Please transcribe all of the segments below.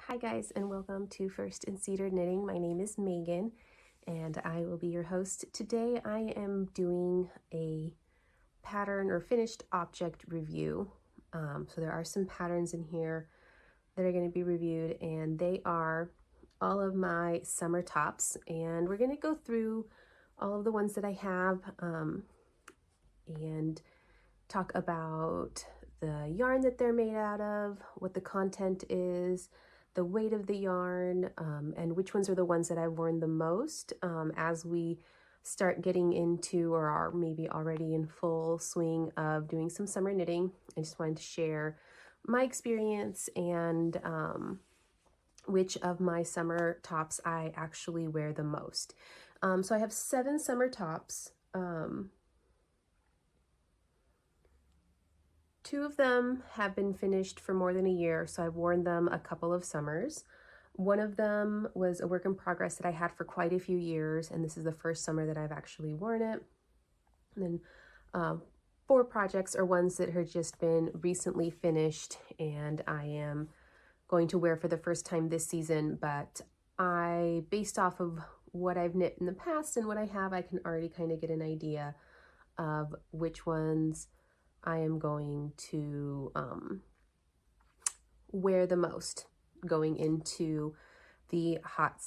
Hi guys, and welcome to First and Cedar Knitting. My name is Megan and I will be your host. Today I am doing a pattern or finished object review. So there are some patterns in here that are going to be reviewed, and they are all of my summer tops, and we're going to go through all of the ones that I have and talk about the yarn that they're made out of, what the content is, the weight of the yarn, and which ones are the ones that I've worn the most as we start getting into, or are maybe already in full swing of doing some summer knitting. I just wanted to share my experience and which of my summer tops I actually wear the most. So I have 7 summer tops. 2 of them have been finished for more than a year, so I've worn them a couple of summers. One of them was a work in progress that I had for quite a few years, and this is the first summer that I've actually worn it. And then 4 projects are ones that have just been recently finished and I am going to wear for the first time this season, but based off of what I've knit in the past and what I have, I can already kind of get an idea of which ones I am going to wear the most going into the hot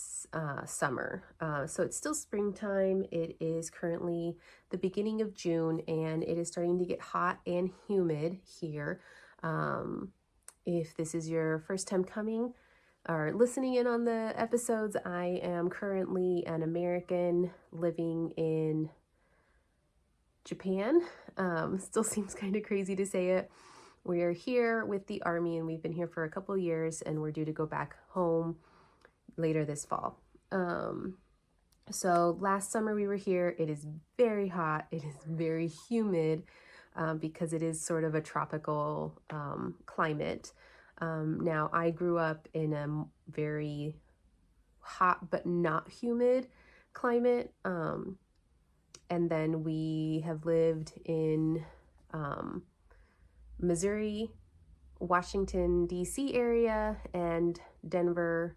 summer. So it's still springtime. It is currently the beginning of June and it is starting to get hot and humid here. If this is your first time coming or listening in on the episodes, I am currently an American living in Japan. Still seems kind of crazy to say it. We are here with the Army and we've been here for a couple years and we're due to go back home later this fall. So last summer we were here. It is very hot. It is very humid because it is sort of a tropical climate. Now I grew up in a very hot but not humid climate. And then we have lived in Missouri, Washington, D.C. area, and Denver,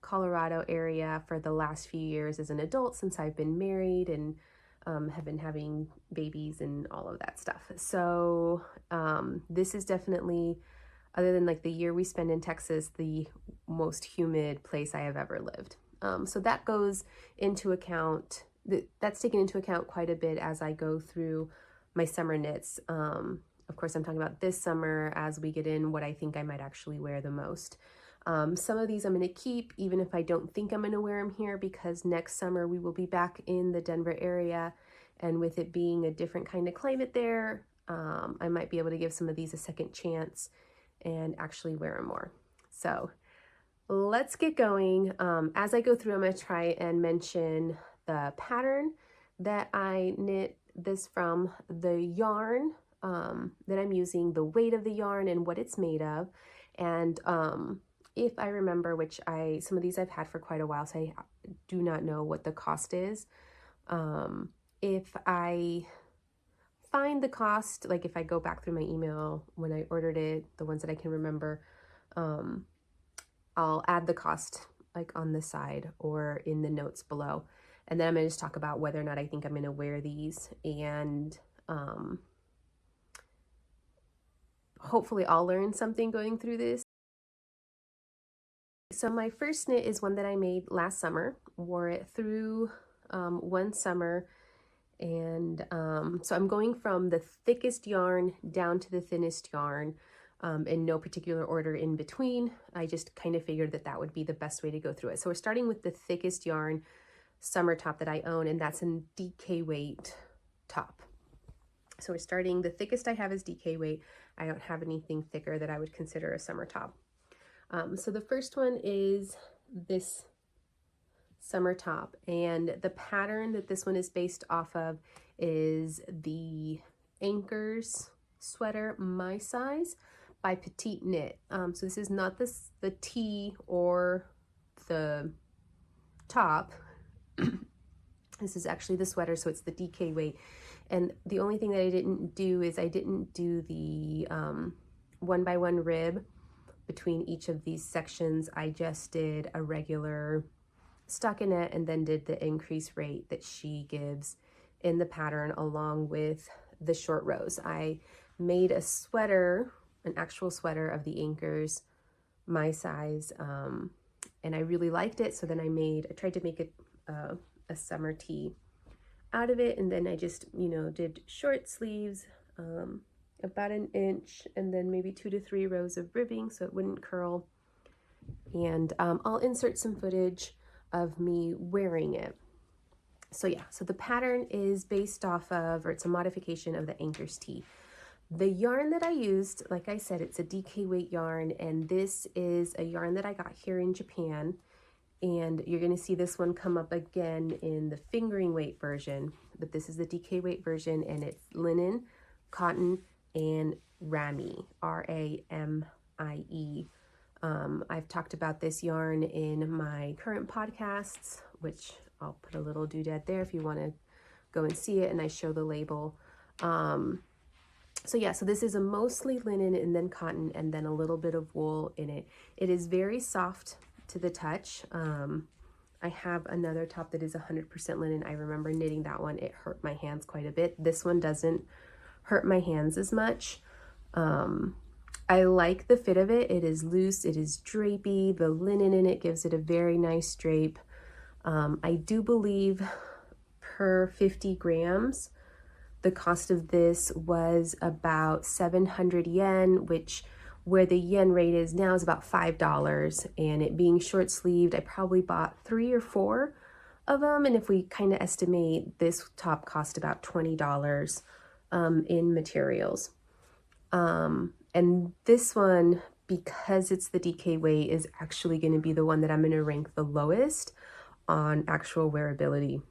Colorado area for the last few years as an adult since I've been married and have been having babies and all of that stuff. So this is definitely, other than like the year we spend in Texas, the most humid place I have ever lived. So that goes into account. That's taken into account quite a bit as I go through my summer knits. Of course, I'm talking about this summer as we get in what I think I might actually wear the most. Some of these I'm going to keep even if I don't think I'm going to wear them here, because next summer we will be back in the Denver area, and with it being a different kind of climate there, I might be able to give some of these a second chance and actually wear them more. So let's get going. As I go through, I'm going to try and mention the pattern that I knit this from, the yarn that I'm using, the weight of the yarn and what it's made of, and if I remember, which some of these I've had for quite a while, so I do not know what the cost is. If I find the cost, like if I go back through my email when I ordered it, the ones that I can remember, I'll add the cost like on the side or in the notes below. And then I'm going to just talk about whether or not I think I'm going to wear these, and hopefully I'll learn something going through this. So my first knit is one that I made last summer, wore it through one summer, and so I'm going from the thickest yarn down to the thinnest yarn in no particular order in between. I just kind of figured that that would be the best way to go through it. So we're starting with the thickest yarn summer top that I own, and that's a DK weight top. So we're starting, the thickest I have is DK weight. I don't have anything thicker that I would consider a summer top. So the first one is this summer top, and the pattern that this one is based off of is the Ankers Sweater My Size by PetitKnit. So this is not the tee or the top. This is actually the sweater, so it's the DK weight. And the only thing that I didn't do is I didn't do the 1x1 rib between each of these sections, I just did a regular stockinette and then did the increase rate that she gives in the pattern along with the short rows. I made a sweater, an actual sweater of the Ankers, my size, and I really liked it. So then I tried to make it a summer tee out of it, and then I just, you know, did short sleeves, about 1 inch, and then maybe 2 to 3 rows of ribbing so it wouldn't curl. And I'll insert some footage of me wearing it. So yeah, so the pattern is based off of, or it's a modification of the Ankers tee. The yarn that I used, like I said, it's a DK weight yarn, and this is a yarn that I got here in Japan. And you're going to see this one come up again in the fingering weight version, but this is the DK weight version, and it's linen, cotton, and Ramie, R-A-M-I-E. I've talked about this yarn in my current podcasts, which I'll put a little doodad there if you want to go and see it, and I show the label. So yeah, so this is a mostly linen and then cotton and then a little bit of wool in it. It is very soft to the touch. I have another top that is 100% linen. I remember knitting that one. It hurt my hands quite a bit. This one doesn't hurt my hands as much. I like the fit of it. It is loose, it is drapey. The linen in it gives it a very nice drape. I do believe per 50 grams, the cost of this was about 700 yen, which where the yen rate is now is about $5. And it being short sleeved, I probably bought 3 or 4 of them. And if we kind of estimate, this top cost about $20 in materials. And this one, because it's the DK weight, is actually going to be the one that I'm going to rank the lowest on actual wearability.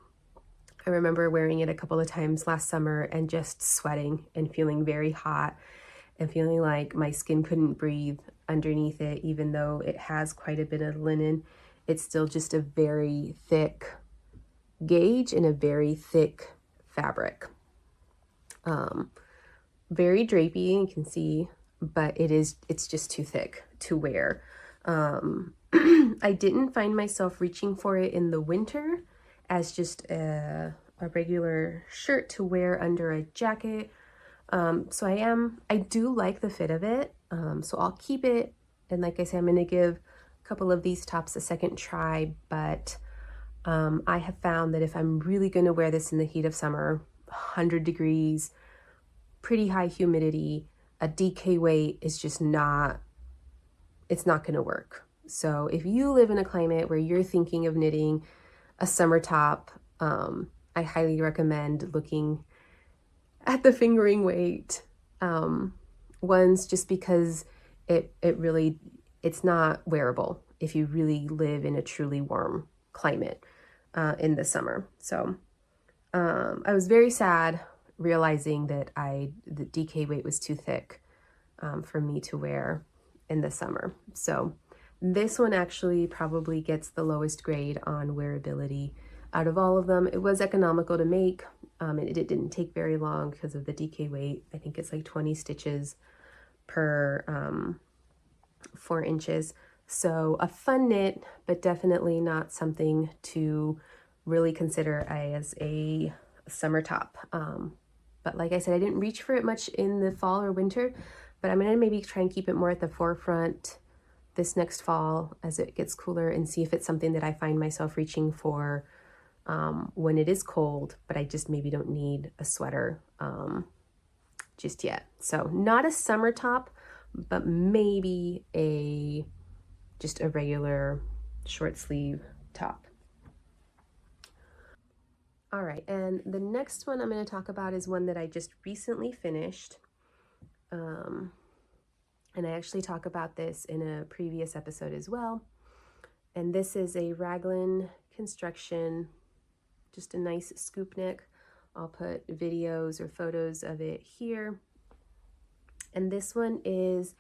I remember wearing it a couple of times last summer and just sweating and feeling very hot and feeling like my skin couldn't breathe underneath it. Even though it has quite a bit of linen, it's still just a very thick gauge and a very thick fabric. Very drapey, you can see, but it's just too thick to wear. I didn't find myself reaching for it in the winter as just a regular shirt to wear under a jacket. So I do like the fit of it. So I'll keep it. And like I said, I'm going to give a couple of these tops a second try, but I have found that if I'm really going to wear this in the heat of summer, 100 degrees, pretty high humidity, a DK weight is just not, it's not going to work. So if you live in a climate where you're thinking of knitting a summer top, I highly recommend looking at the fingering weight ones, just because it's not wearable if you really live in a truly warm climate in the summer. So I was very sad realizing that the DK weight was too thick for me to wear in the summer. So this one actually probably gets the lowest grade on wearability out of all of them. It was economical to make. It didn't take very long because of the DK weight. I think it's like 20 stitches per 4 inches. So a fun knit, but definitely not something to really consider as a summer top. But like I said, I didn't reach for it much in the fall or winter, but I'm gonna maybe try and keep it more at the forefront this next fall as it gets cooler, and see if it's something that I find myself reaching for when it is cold, but I just maybe don't need a sweater just yet. So not a summer top, but maybe just a regular short sleeve top. All right, and the next one I'm going to talk about is one that I just recently finished. And I actually talk about this in a previous episode as well. And this is a raglan construction, just a nice scoop neck. I'll put videos or photos of it here. And this one is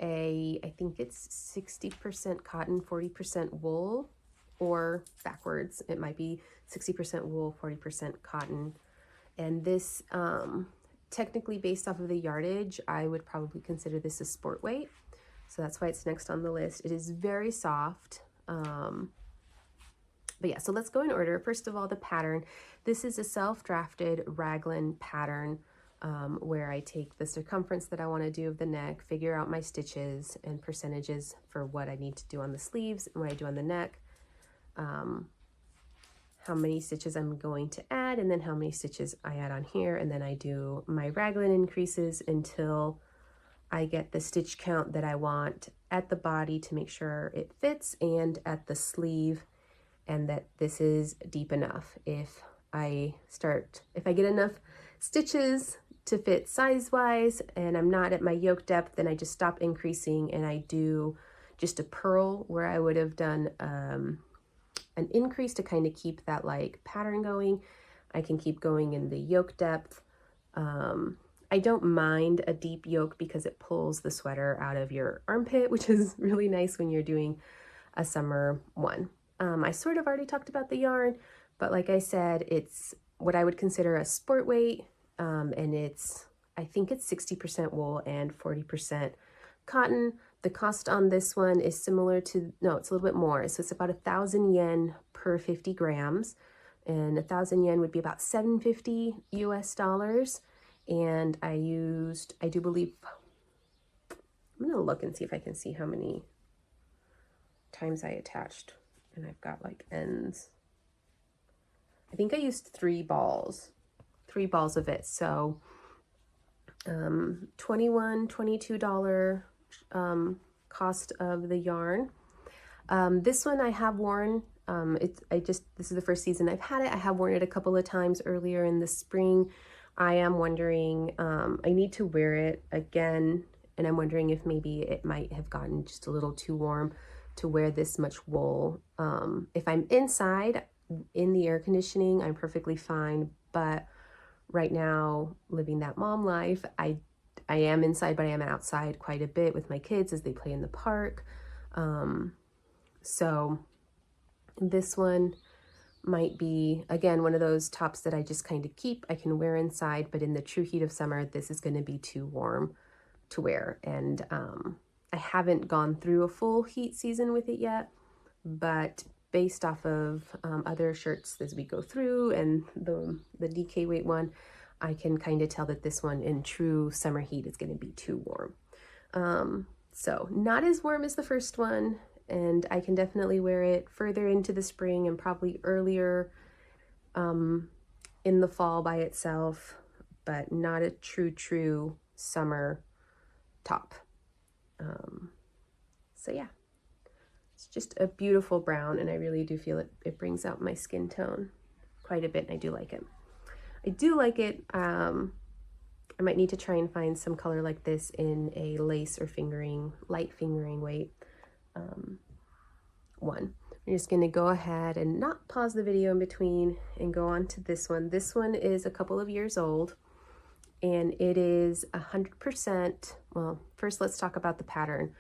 I think it's 60% cotton, 40% wool, or backwards. It might be 60% wool, 40% cotton. And this, technically based off of the yardage, I would probably consider this a sport weight. So that's why it's next on the list. It is very soft. But yeah, so let's go in order. First of all, the pattern. This is a self-drafted raglan pattern where I take the circumference that I want to do of the neck, figure out my stitches and percentages for what I need to do on the sleeves and what I do on the neck, how many stitches I'm going to add, and then how many stitches I add on here, and then I do my raglan increases until I get the stitch count that I want at the body to make sure it fits, and at the sleeve, and that this is deep enough. If I get enough stitches to fit size-wise and I'm not at my yoke depth, then I just stop increasing and I do just a purl where I would have done an increase to kind of keep that like pattern going. I can keep going in the yoke depth. I don't mind a deep yoke because it pulls the sweater out of your armpit, which is really nice when you're doing a summer one. I sort of already talked about the yarn, but like I said, it's what I would consider a sport weight, and I think it's 60% wool and 40% cotton. The cost on this one is similar to, no, it's a little bit more. So it's about 1,000 yen per 50 grams, and 1,000 yen would be about $750 US. And I do believe, I'm gonna look and see if I can see how many times I attached, and I've got like ends. I think I used 3 balls of it. So $21, $22 cost of the yarn. This one I have worn. This is the first season I've had it. I have worn it a couple of times earlier in the spring. I am wondering, I need to wear it again, and I'm wondering if maybe it might have gotten just a little too warm to wear this much wool. If I'm inside in the air conditioning, I'm perfectly fine, but right now, living that mom life, I am inside, but I am outside quite a bit with my kids as they play in the park. So this one might be, again, one of those tops that I just kind of keep. I can wear inside, but in the true heat of summer, this is going to be too warm to wear. And I haven't gone through a full heat season with it yet, but based off of other shirts as we go through and the DK weight one, I can kind of tell that this one in true summer heat is going to be too warm. So not as warm as the first one, and I can definitely wear it further into the spring and probably earlier in the fall by itself, but not a true summer top. So yeah, it's just a beautiful brown, and I really do feel it brings out my skin tone quite a bit, and I do like it. I might need to try and find some color like this in a lace or light fingering weight one. I'm just going to go ahead and not pause the video in between and go on to this one. This one is a couple of years old, and it is 100%, well, first let's talk about the pattern.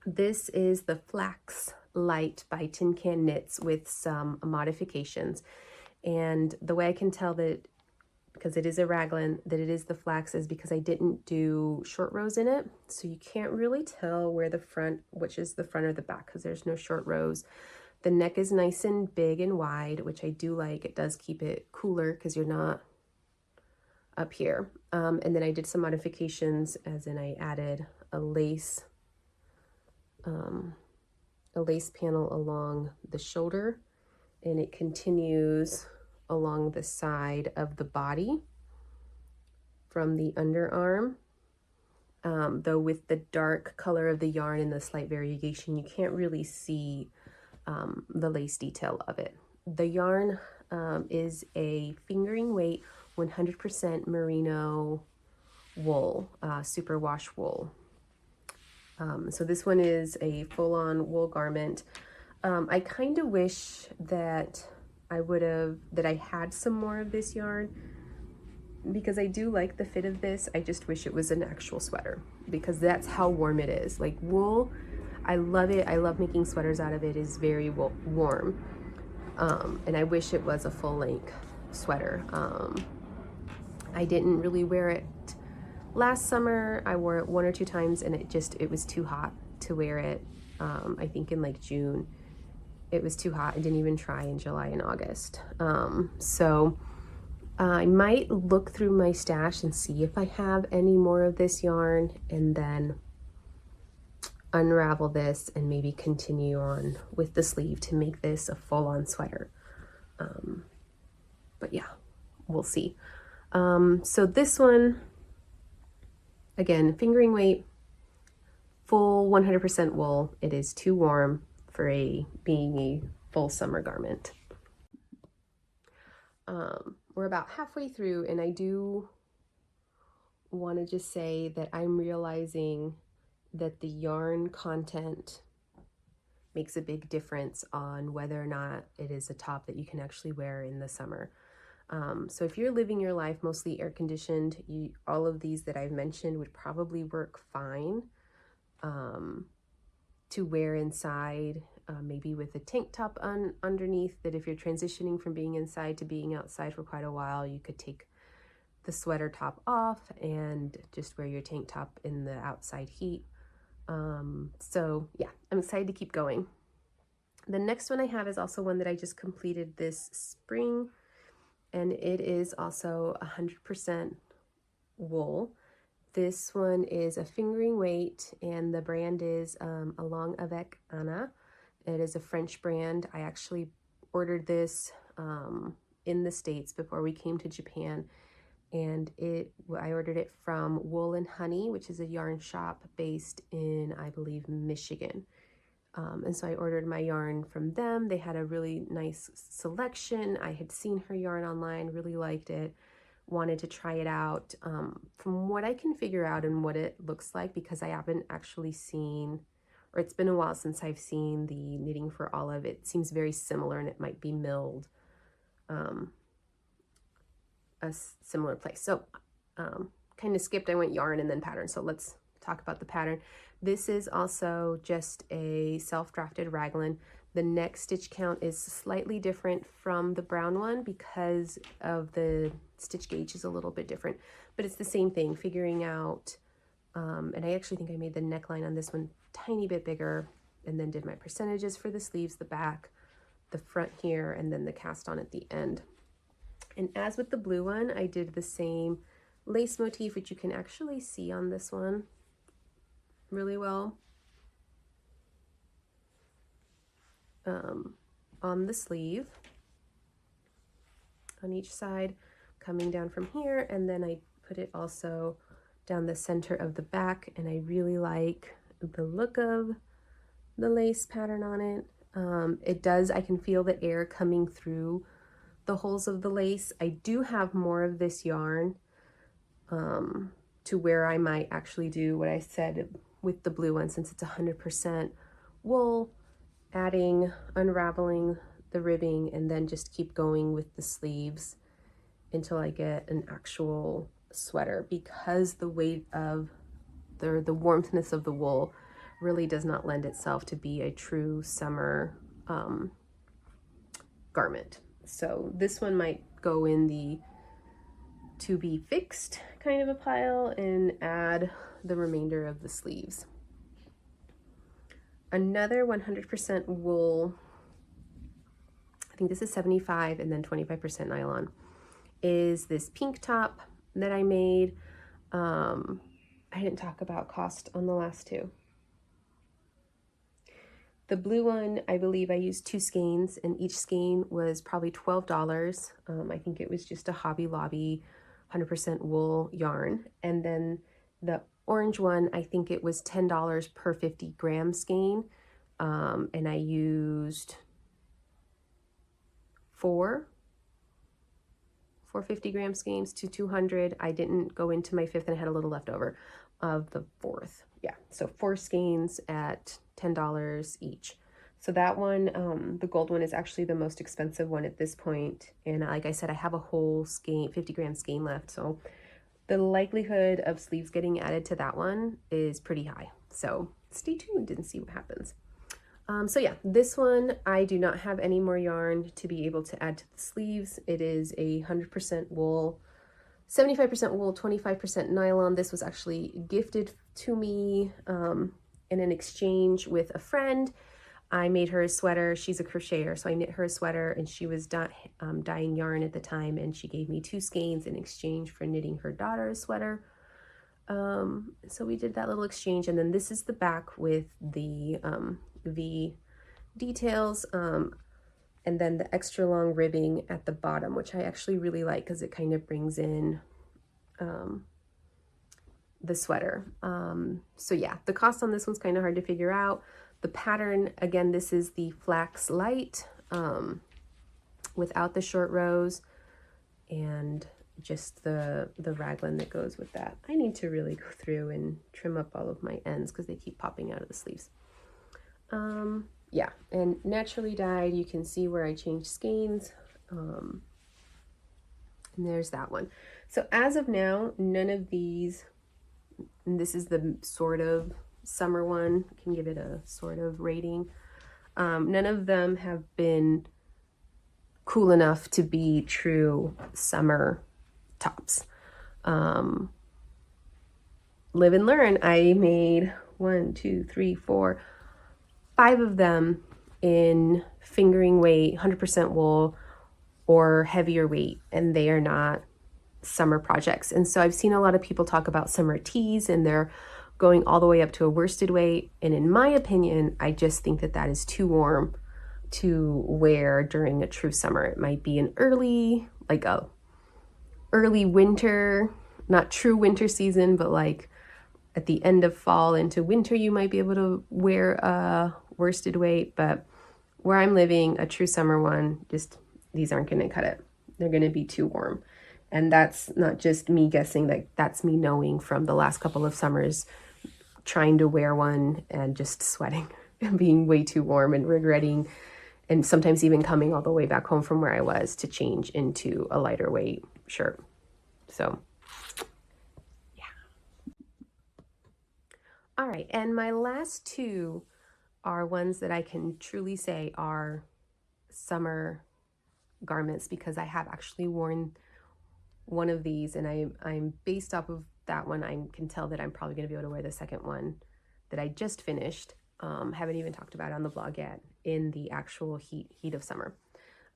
This is the Flax Light by Tincan Knits with some modifications. And the way I can tell that, because it is a raglan, that it is the flax is because I didn't do short rows in it. So you can't really tell where the front, which is the front or the back, because there's no short rows. The neck is nice and big and wide, which I do like. It does keep it cooler because you're not up here. And then I did some modifications, as in I added a lace panel along the shoulder, and it continues along the side of the body from the underarm. Though with the dark color of the yarn and the slight variegation, you can't really see the lace detail of it. The yarn is a fingering weight 100% merino wool, superwash wool. So this one is a full-on wool garment. I kind of wish that I had some more of this yarn, because I do like the fit of this. I just wish it was an actual sweater, because that's how warm it is. Like wool, I love it. I love making sweaters out of it. It's very warm. And I wish it was a full-length sweater. I didn't really wear it Last summer I wore it 1 or 2 times and it was too hot to wear it. I think in like June it was too hot. I didn't even try in July and August. So I might look through my stash and see if I have any more of this yarn, and then unravel this and maybe continue on with the sleeve to make this a full-on sweater. But yeah, we'll see. So this one, again, fingering weight, full 100% wool. It is too warm for being a full summer garment. We're about halfway through, and I do want to just say that I'm realizing that the yarn content makes a big difference on whether or not it is a top that you can actually wear in the summer. So if you're living your life mostly air conditioned, all of these that I've mentioned would probably work fine to wear inside, maybe with a tank top underneath, that if you're transitioning from being inside to being outside for quite a while, you could take the sweater top off and just wear your tank top in the outside heat. So yeah, I'm excited to keep going. The next one I have is also one that I just completed this spring, and it is also 100% wool. This one is a fingering weight, and the brand is Avec Anna. It is a French brand. I actually ordered this in the States before we came to Japan, and I ordered it from Wool and Honey, which is a yarn shop based in, I believe, Michigan. And so I ordered my yarn from them. They had a really nice selection. I had seen her yarn online, really liked it, wanted to try it out. From what I can figure out and what it looks like, because I haven't actually seen, or it's been a while since I've seen the Knitting for Olive, it seems very similar, and it might be milled a similar place. So kind of skipped, I went yarn and then pattern. So let's talk about the pattern. This is also just a self-drafted raglan. The neck stitch count is slightly different from the brown one because of the stitch gauge is a little bit different, but it's the same thing, figuring out, and I actually think I made the neckline on this one tiny bit bigger, and then did my percentages for the sleeves, the back, the front here, and then the cast on at the end. And as with the blue one, I did the same lace motif, which you can actually see on this one really well. On the sleeve, on each side, coming down from here, and then I put it also down the center of the back, and I really like the look of the lace pattern on it. I can feel the air coming through the holes of the lace. I do have more of this yarn to where I might actually do what I said with the blue one, since it's 100% wool, unraveling the ribbing, and then just keep going with the sleeves until I get an actual sweater, because the weight of the warmthness of the wool really does not lend itself to be a true summer garment. So this one might go in the to be fixed kind of a pile and add the remainder of the sleeves. Another 100% wool, I think this is 75 and then 25% nylon, is this pink top that I made. I didn't talk about cost on the last two. The blue one, I believe I used 2 skeins, and each skein was probably $12. I think it was just a Hobby Lobby 100% wool yarn. And then the orange one, I think it was $10 per 50 gram skein, and I used 4 50 gram skeins to 200. I didn't go into my 5th, and I had a little left over of the 4th. Yeah, so 4 skeins at $10 each. So that one, the gold one, is actually the most expensive one at this point. And like I said, I have a whole skein, 50 gram skein left. So the likelihood of sleeves getting added to that one is pretty high. So stay tuned and see what happens. So yeah, this one, I do not have any more yarn to be able to add to the sleeves. It is a 100% wool 75% wool, 25% nylon. This was actually gifted to me in an exchange with a friend. I made her a sweater. She's a crocheter, so I knit her a sweater, and she was dyeing yarn at the time, and she gave me 2 skeins in exchange for knitting her daughter a sweater. So we did that little exchange, and then this is the back with the V details, and then the extra long ribbing at the bottom, which I actually really like because it kind of brings in the sweater. So yeah, the cost on this one's kind of hard to figure out. The pattern, again, this is the Flax Light without the short rows, and just the raglan that goes with that. I need to really go through and trim up all of my ends because they keep popping out of the sleeves. Yeah, and naturally dyed, you can see where I changed skeins. And there's that one. So as of now, none of these, and this is the sort of summer one, I can give it a sort of rating. None of them have been cool enough to be true summer tops. Live and learn. I made 1, 2, 3, 4, 5 of them in fingering weight, 100% wool or heavier weight, and they are not summer projects. And so I've seen a lot of people talk about summer tees, and they're going all the way up to a worsted weight. And in my opinion, I just think that that is too warm to wear during a true summer. It might be an early winter, not true winter season, but like at the end of fall into winter, you might be able to wear a worsted weight. But where I'm living, a true summer one, just these aren't going to cut it. They're going to be too warm. And that's not just me guessing, that's me knowing from the last couple of summers trying to wear one and just sweating and being way too warm and regretting, and sometimes even coming all the way back home from where I was to change into a lighter weight shirt. So yeah. All right, and my last 2 are ones that I can truly say are summer garments because I have actually worn one of these, and I'm based off of that one, I can tell that I'm probably going to be able to wear the second one that I just finished. Haven't even talked about it on the blog yet, in the actual heat of summer.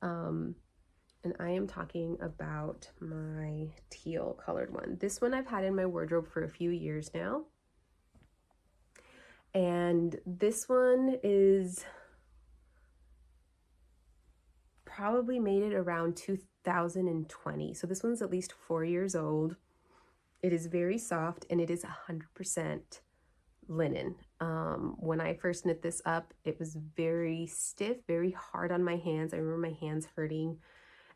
And I am talking about my teal colored one. This one I've had in my wardrobe for a few years now. And this one is probably made it around 2020. So this one's at least 4 years old. It is very soft, and it is 100% linen. When I first knit this up, it was very stiff, very hard on my hands. I remember my hands hurting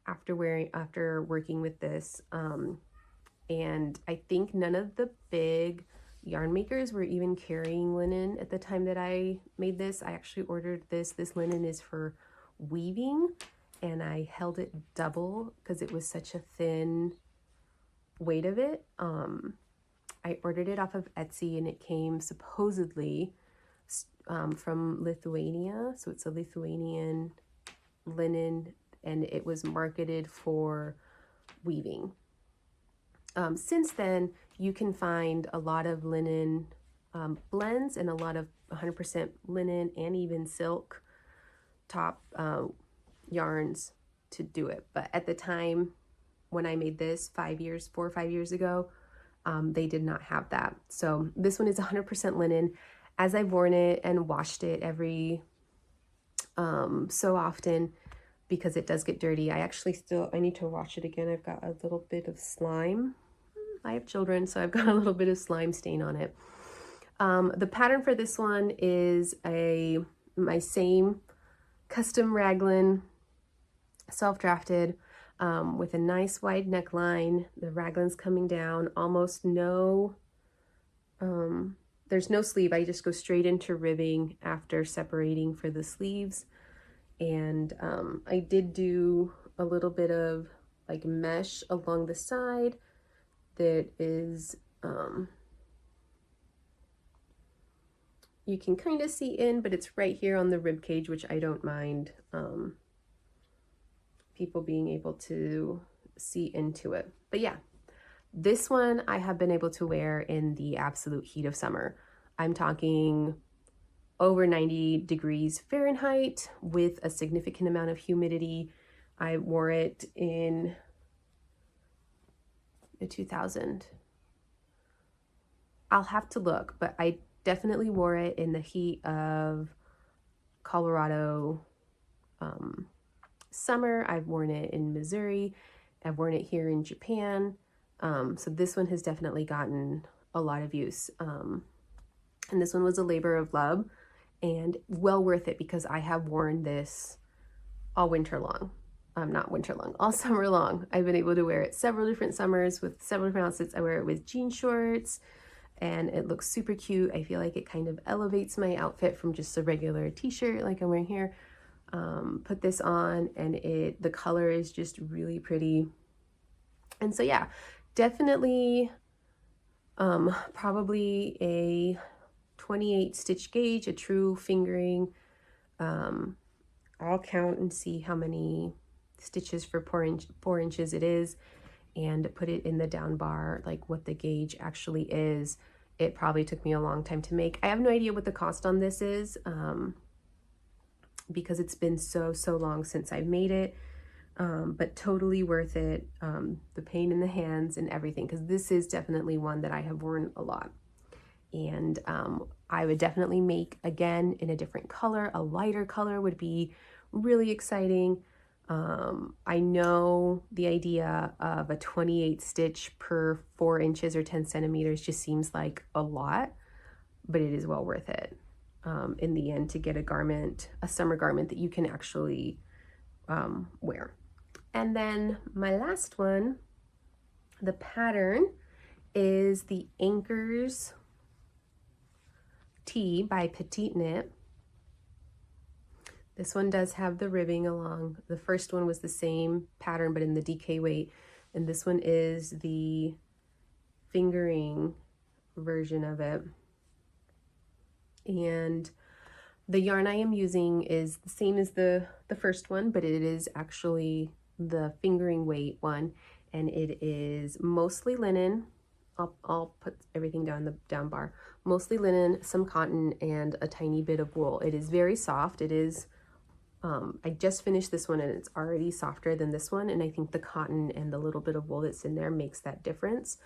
after working with this. And I think none of the big yarn makers were even carrying linen at the time that I made this. I actually ordered this. This linen is for weaving, and I held it double because it was such a thin weight of it. I ordered it off of Etsy, and it came supposedly from Lithuania. So it's a Lithuanian linen, and it was marketed for weaving. Since then, you can find a lot of linen blends and a lot of 100% linen and even silk top yarns to do it. But at the time when I made this 4 or 5 years ago, they did not have that. So this one is 100% linen. As I've worn it and washed it every so often, because it does get dirty, I need to wash it again. I've got a little bit of slime. I have children, so I've got a little bit of slime stain on it. The pattern for this one is my same custom raglan, self-drafted, with a nice wide neckline. The raglan's coming down, almost no, there's no sleeve. I just go straight into ribbing after separating for the sleeves. And I did do a little bit of like mesh along the side that is, you can kind of see in, but it's right here on the rib cage, which I don't mind people being able to see into it. But yeah, This one I have been able to wear in the absolute heat of summer. I'm talking over 90 degrees Fahrenheit with a significant amount of humidity. I wore it in 2000. I'll have to look, but I definitely wore it in the heat of Colorado summer. I've worn it in Missouri. I've worn it here in Japan. So this one has definitely gotten a lot of use. And this one was a labor of love and well worth it because I have worn this all winter long. Not winter long, all summer long. I've been able to wear it several different summers with several different outfits. I wear it with jean shorts and it looks super cute. I feel like it kind of elevates my outfit from just a regular t-shirt like I'm wearing here. Put this on and the color is just really pretty. And so yeah, definitely probably a 28 stitch gauge, a true fingering. I'll count and see how many stitches for 4 inches it is and put it in the down bar, like what the gauge actually is. It probably took me a long time to make. I have no idea what the cost on this is because it's been so long since I've made it, but totally worth it. The pain in the hands and everything, because this is definitely one that I have worn a lot. And I would definitely make again in a different color. A lighter color would be really exciting. I know the idea of a 28 stitch per 4 inches or 10 centimeters just seems like a lot, but it is well worth it in the end to get a garment, a summer garment that you can actually wear. And then my last one, the pattern is the Ankers Tee by PetitKnit. This one does have the ribbing along. The first one was the same pattern, but in the DK weight. And this one is the fingering version of it. And the yarn I am using is the same as the first one, but it is actually the fingering weight one. And it is mostly linen. I'll put everything down the down bar. Mostly linen, some cotton, and a tiny bit of wool. It is very soft. It is I just finished this one and it's already softer than this one, and I think the cotton and the little bit of wool that's in there makes that difference.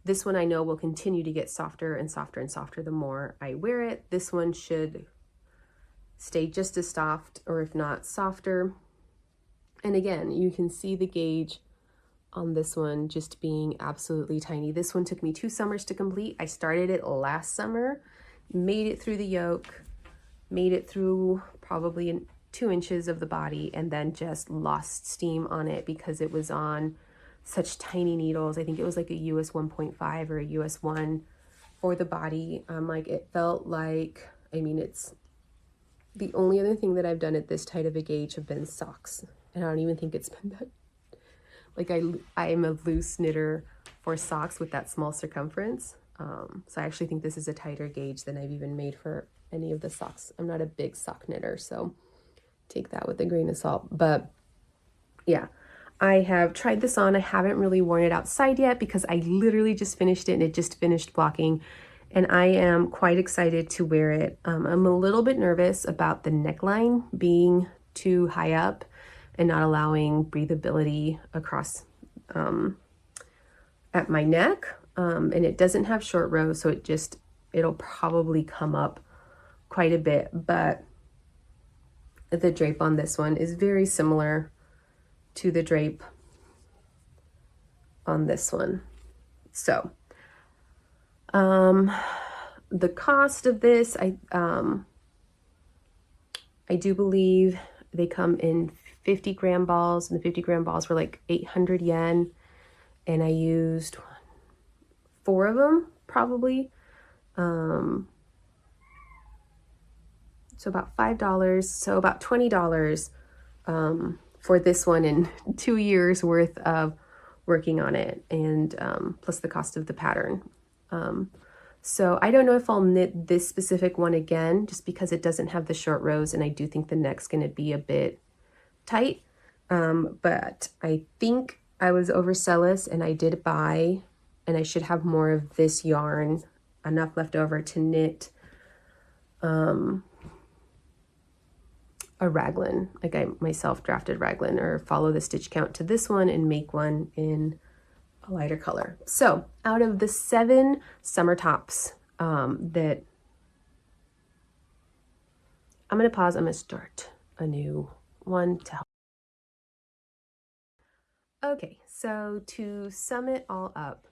This one I know will continue to get softer and softer and softer the more I wear it. This one should stay just as soft, or if not softer. And again, you can see the gauge on this one just being absolutely tiny. This one took me 2 summers to complete. I started it last summer, made it through the yoke, made it through probably 2 inches of the body, and then just lost steam on it because it was on such tiny needles. I think it was like a US 1.5 or a US 1 for the body. Like it felt like, I mean, it's the only other thing that I've done at this tight of a gauge have been socks. And I don't even think it's been that, like I am a loose knitter for socks with that small circumference. So I actually think this is a tighter gauge than I've even made for any of the socks. I'm not a big sock knitter, so take that with a grain of salt. But yeah, I have tried this on. I haven't really worn it outside yet because I literally just finished it and it just finished blocking, and I am quite excited to wear it. I'm a little bit nervous about the neckline being too high up and not allowing breathability across at my neck. And it doesn't have short rows, so it'll probably come up quite a bit, but the drape on this one is very similar to the drape on this one. So the cost of this, I do believe they come in 50 gram balls, and the 50 gram balls were like 800 yen, and I used 4 of them probably. So about $5, so about $20 for this one, and 2 years worth of working on it, and plus the cost of the pattern. So I don't know if I'll knit this specific one again, just because it doesn't have the short rows, and I do think the neck's going to be a bit tight. But I think I was overzealous, and I did buy and I should have more of this yarn, enough left over to knit a raglan, like I myself drafted raglan, or follow the stitch count to this one and make one in a lighter color. So out of the 7 summer tops that I'm going to pause, I'm going to start a new one to help. Okay, so to sum it all up,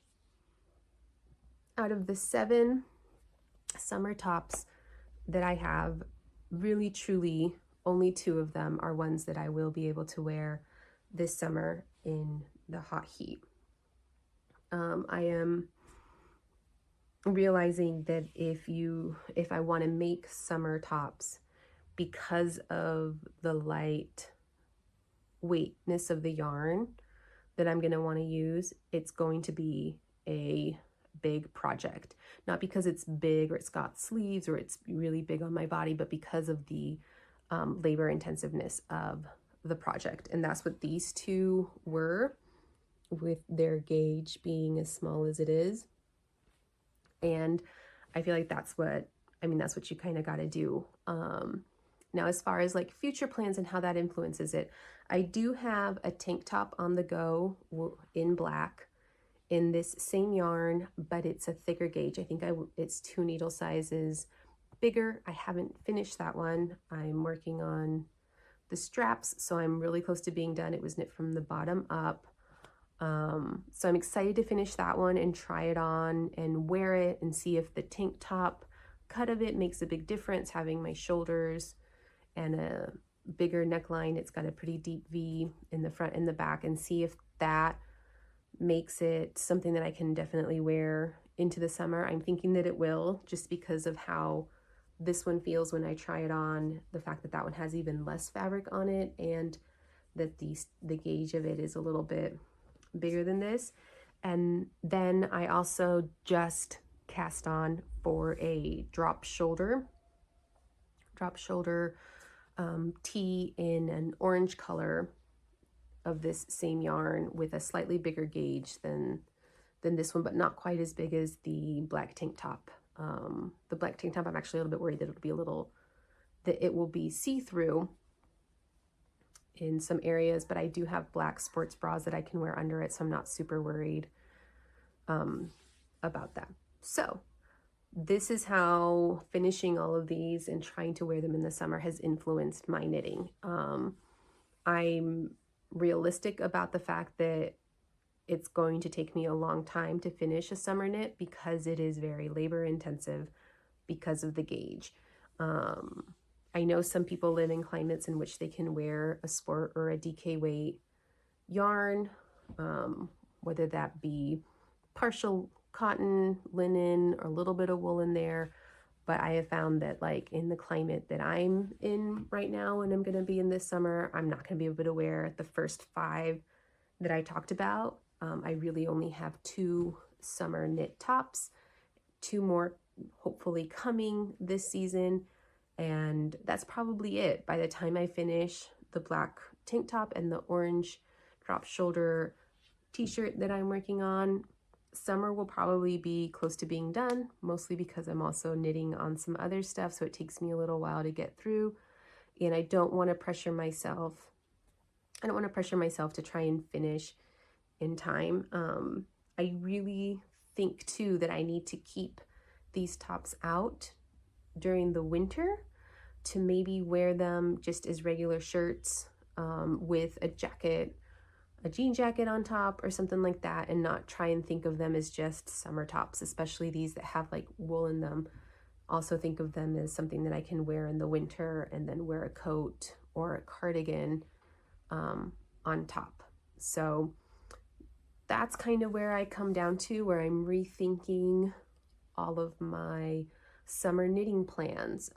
out of the 7 summer tops that I have, really truly only 2 of them are ones that I will be able to wear this summer in the hot heat. I am realizing that if I want to make summer tops, because of the light weightness of the yarn that I'm going to want to use, it's going to be a big project. Not because it's big or it's got sleeves or it's really big on my body, but because of the labor intensiveness of the project. And that's what these 2 were, with their gauge being as small as it is. And I feel like that's what you kind of got to do. Now, as far as like future plans and how that influences it, I do have a tank top on the go in black in this same yarn, but it's a thicker gauge. I think it's 2 needle sizes bigger. I haven't finished that one. I'm working on the straps, so I'm really close to being done. It was knit from the bottom up. So I'm excited to finish that one and try it on and wear it and see if the tank top cut of it makes a big difference, having my shoulders and a bigger neckline. It's got a pretty deep V in the front and the back, and see if that makes it something that I can definitely wear into the summer. I'm thinking that it will, just because of how this one feels when I try it on, the fact that that one has even less fabric on it, and that the gauge of it is a little bit bigger than this. And then I also just cast on for a drop shoulder tee in an orange color of this same yarn with a slightly bigger gauge than this one, but not quite as big as the black tank top. The black tank top, I'm actually a little bit worried that it will be see-through in some areas, but I do have black sports bras that I can wear under it, so I'm not super worried about that. So this is how finishing all of these and trying to wear them in the summer has influenced my knitting. I'm realistic about the fact that it's going to take me a long time to finish a summer knit, because it is very labor intensive because of the gauge. I know some people live in climates in which they can wear a sport or a DK weight yarn, whether that be partial cotton, linen, or a little bit of wool in there. But I have found that, like, in the climate that I'm in right now and I'm going to be in this summer, I'm not going to be able to wear the first 5 that I talked about. I really only have 2 summer knit tops, 2 more hopefully coming this season, and that's probably it. By the time I finish the black tank top and the orange drop shoulder t-shirt that I'm working on, summer will probably be close to being done, mostly because I'm also knitting on some other stuff, so it takes me a little while to get through, and I don't want to pressure myself. I don't want to pressure myself to try and finish in time. I really think too that I need to keep these tops out during the winter, to maybe wear them just as regular shirts with a jacket, a jean jacket on top or something like that, and not try and think of them as just summer tops, especially these that have like wool in them. Also think of them as something that I can wear in the winter and then wear a coat or a cardigan on top. So that's kind of where I come down to, where I'm rethinking all of my summer knitting plans.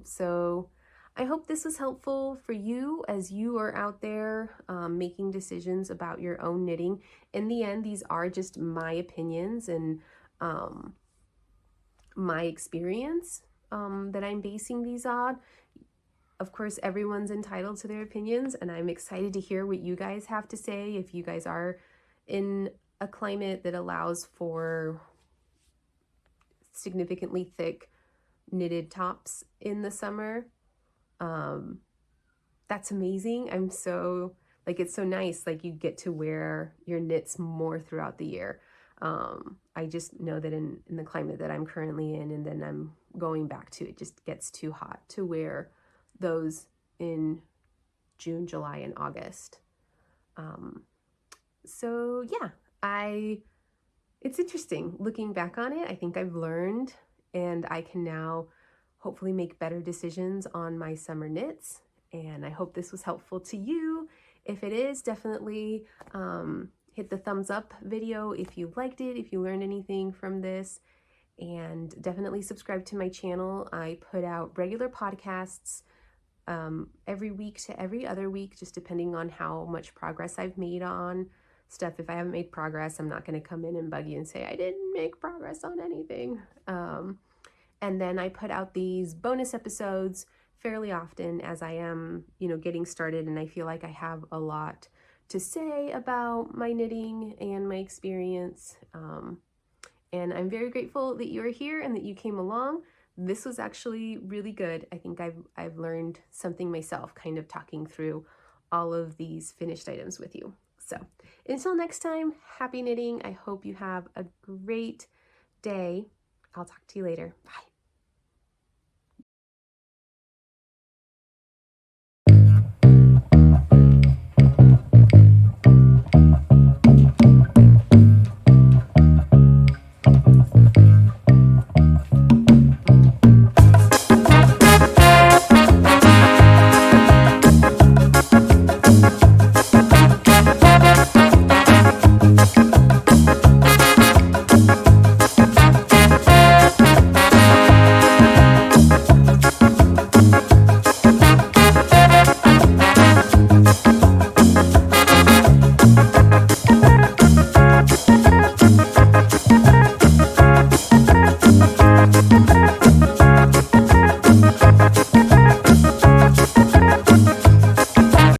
So I hope this was helpful for you as you are out there making decisions about your own knitting. In the end, these are just my opinions and my experience that I'm basing these on. Of course, everyone's entitled to their opinions, and I'm excited to hear what you guys have to say. If you guys are in a climate that allows for significantly thick knitted tops in the summer, that's amazing. I'm so, like, it's so nice, like you get to wear your knits more throughout the year. I just know that in the climate that I'm currently in, and then I'm going back to, it just gets too hot to wear those in June, July, and August. So yeah, it's interesting looking back on it. I think I've learned, and I can now hopefully make better decisions on my summer knits. And I hope this was helpful to you. If it is, definitely hit the thumbs up video if you liked it, if you learned anything from this, and definitely subscribe to my channel. I put out regular podcasts every week to every other week, just depending on how much progress I've made on stuff. If I haven't made progress, I'm not going to come in and bug you and say I didn't make progress on anything. And then I put out these bonus episodes fairly often as I am, getting started, and I feel like I have a lot to say about my knitting and my experience. And I'm very grateful that you're here and that you came along. This was actually really good. I think I've learned something myself, kind of talking through all of these finished items with you. So until next time, happy knitting. I hope you have a great day. I'll talk to you later. Bye.